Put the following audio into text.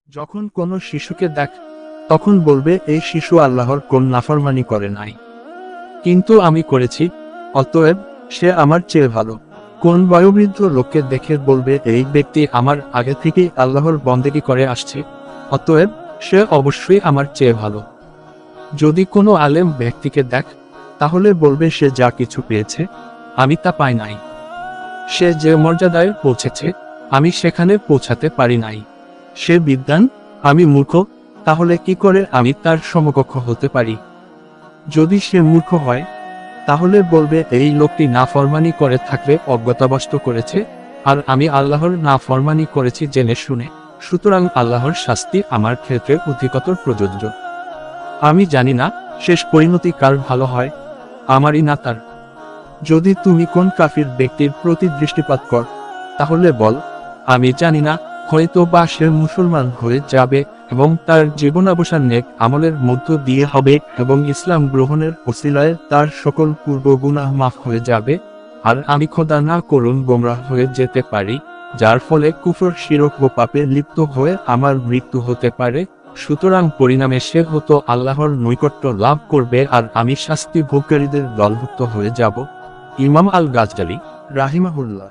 যখন কোনো শিশুকে দেখ তখন বলবে এই শিশু আল্লাহর কোন নাফরমানি করে নাই, কিন্তু আমি করেছি, অতএব সে আমার চেয়ে ভালো। কোন বয়োবৃদ্ধ লোককে দেখে বলবে এই ব্যক্তি আমার আগে থেকেই আল্লাহর বন্দেগী করে আসছে, অতএব সে অবশ্যই আমার চেয়ে ভালো। যদি কোনো আলেম ব্যক্তিকে দেখ তাহলে বলবে সে যা কিছু পেয়েছে আমি তা পাই নাই, সে যে মর্যাদায় পৌঁছেছে আমি সেখানে পৌঁছাতে পারি নাই। সে বিদ্বান, আমি মূর্খ, তাহলে কি করে আমি তার সমকক্ষ হতে পারি? যদি সে মূর্খ হয় তাহলে বলবে এই লোকটি নাফরমানি করে থাকলে অজ্ঞতাবশত করেছে, আর আমি আল্লাহর নাফরমানি করেছি জেনে শুনে, সুতরাং আল্লাহর শাস্তি আমার ক্ষেত্রে অধিকতর প্রযোজ্য। আমি জানি না শেষ পরিণতি কার ভালো হয়, আমারই না তার। যদি তুমি কোন কাফির ব্যক্তির প্রতি দৃষ্টিপাত কর তাহলে বল আমি জানি না, হয়তো বা সে মুসলমান হয়ে যাবে এবং তার জীবনাবসান নেক আমলের মধ্য দিয়ে হবে এবং ইসলাম গ্রহণের ওসিলায় তার সকল পূর্ব গুনাহ মাফ হয়ে যাবে, আর আমি খোদা না করুন গোমরাহ হয়ে যেতে পারি, যার ফলে কুফর শিরক ও পাপে লিপ্ত হয়ে আমার মৃত্যু হতে পারে। সুতরাং পরিণামে সে হতো আল্লাহর নৈকট্য লাভ করবে আর আমি শাস্তি ভোগকারীদের দলভুক্ত হয়ে যাব। ইমাম আল গাজজালি রাহিমাহুল্লাহ।